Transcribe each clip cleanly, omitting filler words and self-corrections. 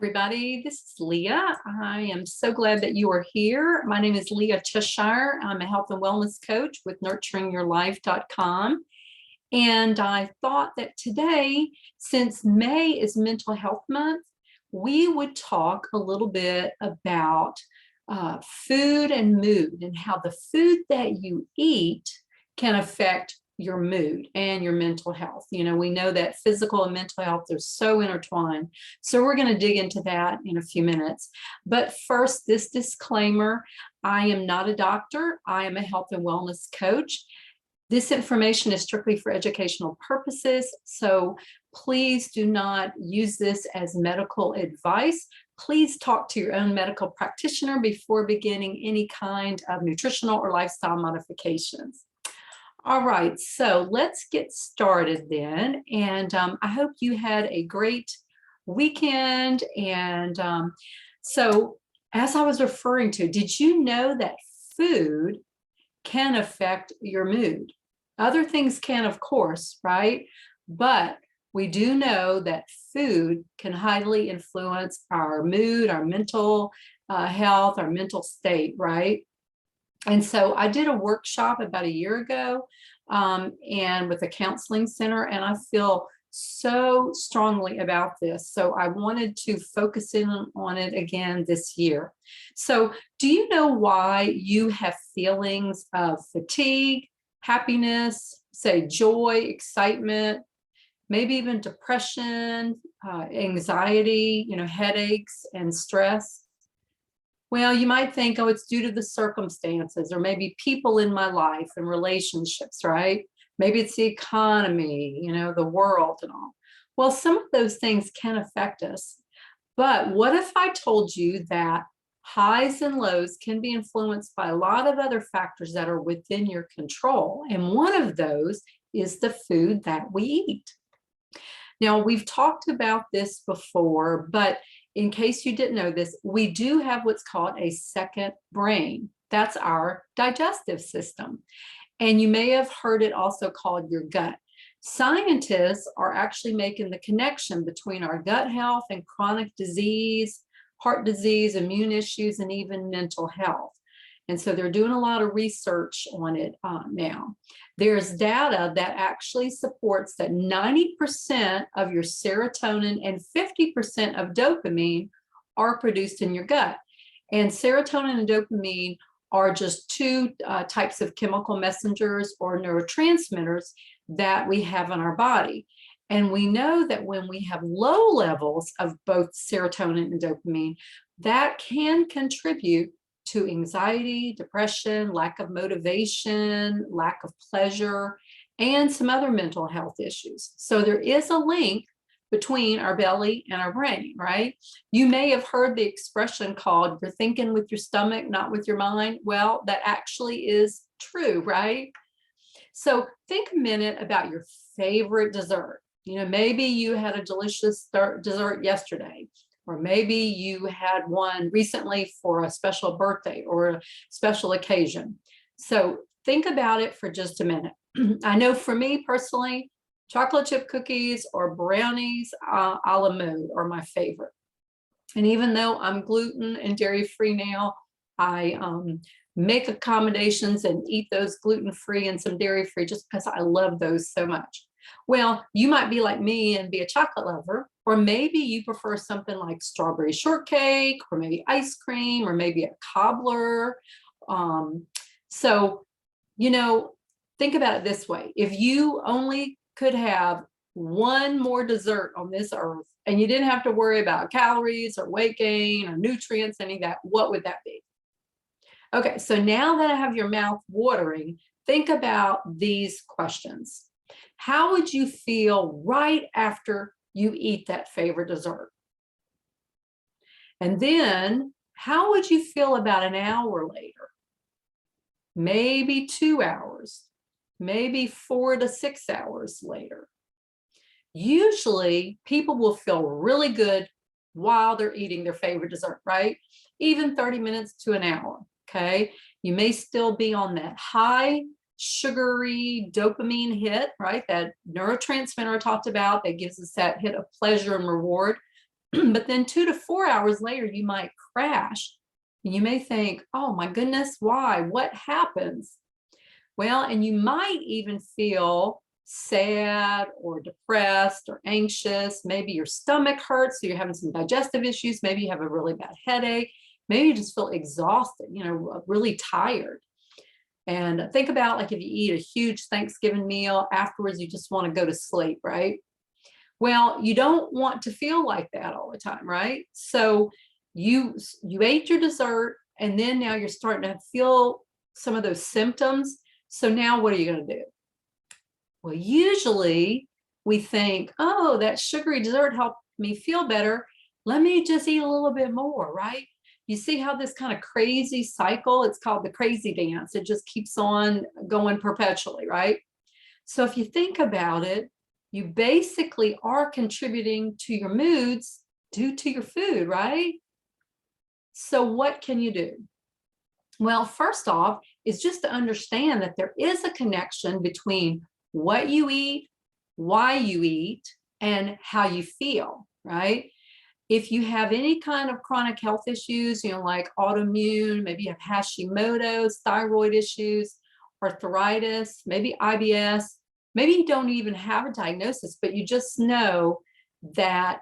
everybody. This is Leah. I am so glad that you are here. My name is Leah Cheshire. I'm a health and wellness coach with nurturingyourlife.com. And I thought that today, since May is Mental Health Month, we would talk a little bit about food and mood and how the food that you eat can affect your mood and your mental health. You know, we know that physical and mental health are so intertwined. So we're going to dig into that in a few minutes. But first, this disclaimer, I am not a doctor. I am a health and wellness coach. This information is strictly for educational purposes. So please do not use this as medical advice. Please talk to your own medical practitioner before beginning any kind of nutritional or lifestyle modifications. All right, so let's get started then. And I hope you had a great weekend. And so as I was referring to, did you know that food can affect your mood? Other things can, of course, right? But we do know that food can highly influence our mood, our mental health, our mental state, right? And so I did a workshop about a year ago and with a counseling center, and I feel so strongly about this. So I wanted to focus in on it again this year. So do you know why you have feelings of fatigue, happiness, say joy, excitement, maybe even depression, anxiety, headaches and stress? Well, you might think, oh, it's due to the circumstances or maybe people in my life and relationships, right? Maybe it's the economy, the world and all. Well, some of those things can affect us. But what if I told you that highs and lows can be influenced by a lot of other factors that are within your control? And one of those is the food that we eat. Now, we've talked about this before, but in case you didn't know this, we do have what's called a second brain. That's our digestive system. And you may have heard it also called your gut. Scientists are actually making the connection between our gut health and chronic disease, heart disease, immune issues, and even mental health. And so they're doing a lot of research on it now. There's data that actually supports that 90% of your serotonin and 50% of dopamine are produced in your gut. And serotonin and dopamine are just two types of chemical messengers or neurotransmitters that we have in our body. And we know that when we have low levels of both serotonin and dopamine, that can contribute to anxiety, depression, lack of motivation, lack of pleasure, and some other mental health issues. So there is a link between our belly and our brain, right? You may have heard the expression called, you're thinking with your stomach, not with your mind. Well, that actually is true, right? So think a minute about your favorite dessert. Maybe you had a delicious dessert yesterday. Or maybe you had one recently for a special birthday or a special occasion. So think about it for just a minute. I know for me personally, chocolate chip cookies or brownies a la mode are my favorite. And even though I'm gluten and dairy free now, I make accommodations and eat those gluten free and some dairy free just because I love those so much. Well, you might be like me and be a chocolate lover, or maybe you prefer something like strawberry shortcake, or maybe ice cream, or maybe a cobbler. So, think about it this way. If you only could have one more dessert on this earth and you didn't have to worry about calories or weight gain or nutrients, any of that, what would that be? Okay, so now that I have your mouth watering, think about these questions. How would you feel right after you eat that favorite dessert? And then how would you feel about an hour later? Maybe 2 hours, maybe 4 to 6 hours later. Usually people will feel really good while they're eating their favorite dessert, right? Even 30 minutes to an hour, okay? You may still be on that high sugary dopamine hit, right? That neurotransmitter I talked about that gives us that hit of pleasure and reward. But then 2 to 4 hours later, you might crash. And you may think, oh my goodness, why? What happens? Well, and you might even feel sad or depressed or anxious. Maybe your stomach hurts, so you're having some digestive issues. Maybe you have a really bad headache. Maybe you just feel exhausted, really tired. And think about, like, if you eat a huge Thanksgiving meal, afterwards you just want to go to sleep, right? Well, you don't want to feel like that all the time, right? So you ate your dessert, and then now you're starting to feel some of those symptoms. So now what are you going to do? Well, usually we think, oh, that sugary dessert helped me feel better. Let me just eat a little bit more, right? You see how this kind of crazy cycle, it's called the crazy dance. It just keeps on going perpetually, right? So if you think about it, you basically are contributing to your moods due to your food, right? So what can you do? Well, first off, is just to understand that there is a connection between what you eat, why you eat, and how you feel, right? If you have any kind of chronic health issues, like autoimmune, maybe you have Hashimoto's, thyroid issues, arthritis, maybe IBS, maybe you don't even have a diagnosis, but you just know that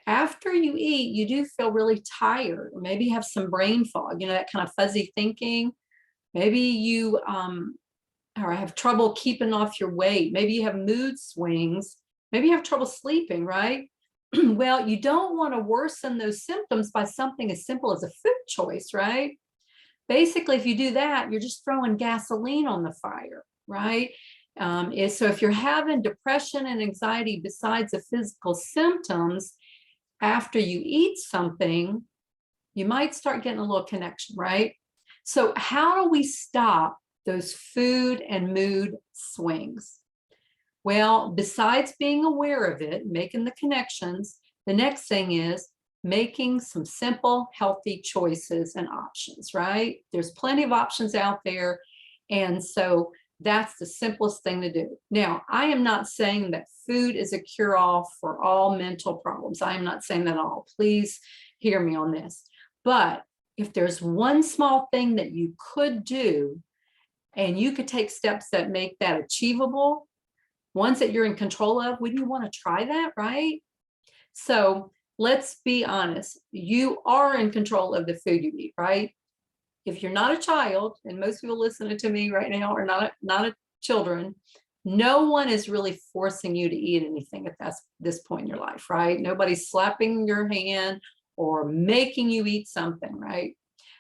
after you eat, you do feel really tired, or maybe you have some brain fog, that kind of fuzzy thinking. Maybe you or have trouble keeping off your weight. Maybe you have mood swings. Maybe you have trouble sleeping, right? Well, you don't want to worsen those symptoms by something as simple as a food choice, right? Basically, if you do that, you're just throwing gasoline on the fire, right? So if you're having depression and anxiety besides the physical symptoms, after you eat something, you might start getting a little connection, right? So how do we stop those food and mood swings? Well, besides being aware of it, making the connections, the next thing is making some simple, healthy choices and options, right? There's plenty of options out there. And so that's the simplest thing to do. Now, I am not saying that food is a cure-all for all mental problems. I am not saying that at all. Please hear me on this. But if there's one small thing that you could do, and you could take steps that make that achievable, ones that you're in control of, wouldn't you want to try that, right? So let's be honest. You are in control of the food you eat, right? If you're not a child, and most people listening to me right now are not a children, no one is really forcing you to eat anything at this point in your life, right? Nobody's slapping your hand or making you eat something, right?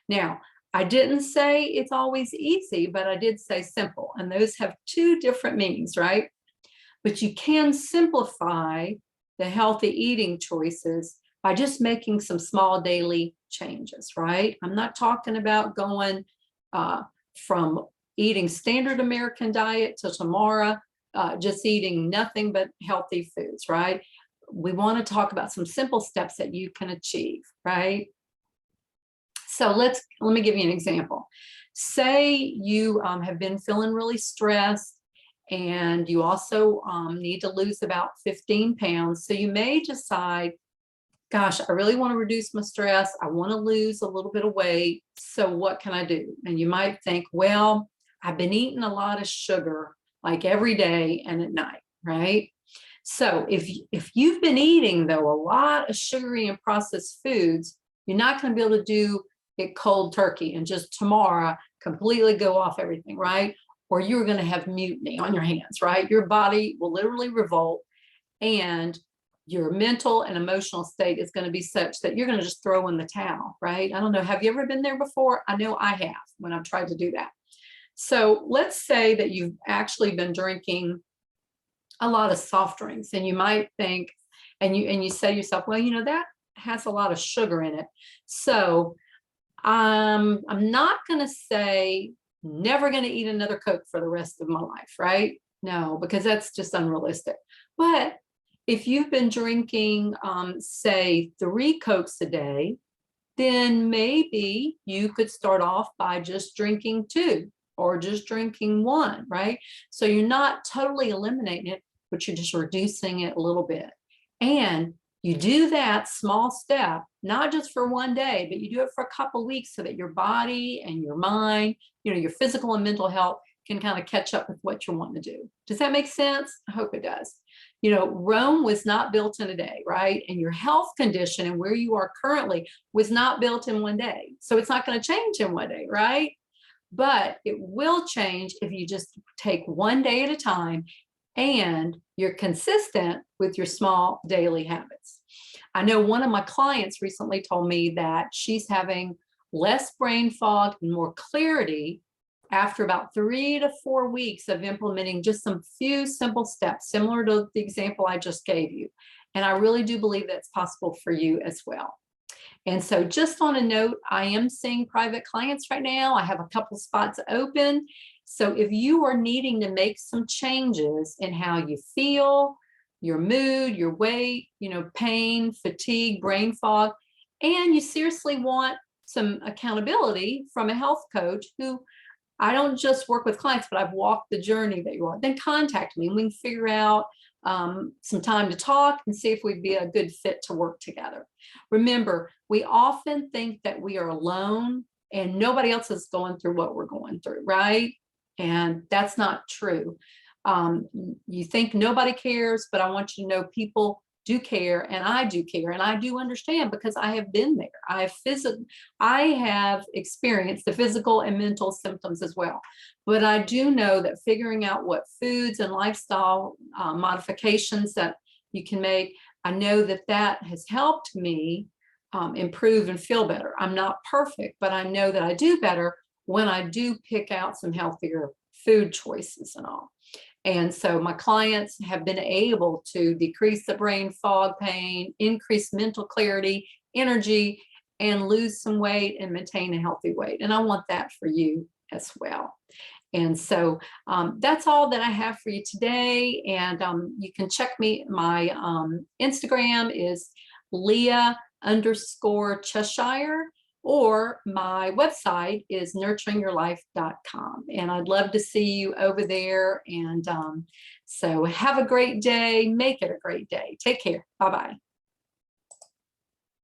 Now, I didn't say it's always easy, but I did say simple, and those have two different meanings, right? But you can simplify the healthy eating choices by just making some small daily changes, right? I'm not talking about going from eating standard American diet to tomorrow, just eating nothing but healthy foods, right? We want to talk about some simple steps that you can achieve, right? So let me give you an example. Say you have been feeling really stressed, and you also need to lose about 15 pounds. So you may decide, gosh, I really want to reduce my stress. I want to lose a little bit of weight. So what can I do? And you might think, well, I've been eating a lot of sugar, like every day and at night, right? So if you've been eating, though, a lot of sugary and processed foods, you're not going to be able to do it cold turkey and just tomorrow completely go off everything, right? Or you're going to have mutiny on your hands, right? Your body will literally revolt, and your mental and emotional state is going to be such that you're going to just throw in the towel, right? I don't know. Have you ever been there before? I know I have when I've tried to do that. So let's say that you've actually been drinking a lot of soft drinks, and you might think, and you say to yourself, well, that has a lot of sugar in it. So I'm not going to say never going to eat another Coke for the rest of my life, right? No, because that's just unrealistic. But if you've been drinking, say, 3 Cokes a day, then maybe you could start off by just drinking 2 or just drinking 1, right? So you're not totally eliminating it, but you're just reducing it a little bit. And You do that small step, not just for one day, but you do it for a couple weeks so that your body and your mind, your physical and mental health can kind of catch up with what you're wanting to do. Does that make sense? I hope it does. Rome was not built in a day, right? And your health condition and where you are currently was not built in one day. So it's not going to change in one day, right? But it will change if you just take one day at a time and you're consistent with your small daily habits. I know one of my clients recently told me that she's having less brain fog and more clarity after about 3 to 4 weeks of implementing just some few simple steps, similar to the example I just gave you. And I really do believe that's possible for you as well. And so just on a note, I am seeing private clients right now. I have a couple spots open. So if you are needing to make some changes in how you feel, your mood, your weight, pain, fatigue, brain fog, and you seriously want some accountability from a health coach who I don't just work with clients, but I've walked the journey that you are, then contact me and we can figure out some time to talk and see if we'd be a good fit to work together. Remember, we often think that we are alone and nobody else is going through what we're going through, right? And that's not true. You think nobody cares, but I want you to know people do care, and I do care, and I do understand because I have been there. I have experienced the physical and mental symptoms as well. But I do know that figuring out what foods and lifestyle modifications that you can make, I know that that has helped me improve and feel better. I'm not perfect, but I know that I do better when I do pick out some healthier food choices and all. And so my clients have been able to decrease the brain fog pain, increase mental clarity, energy, and lose some weight and maintain a healthy weight. And I want that for you as well. And so that's all that I have for you today. And you can check me. My Instagram is Leah_Cheshire. Or my website is nurturingyourlife.com. And I'd love to see you over there. And so have a great day. Make it a great day. Take care. Bye-bye.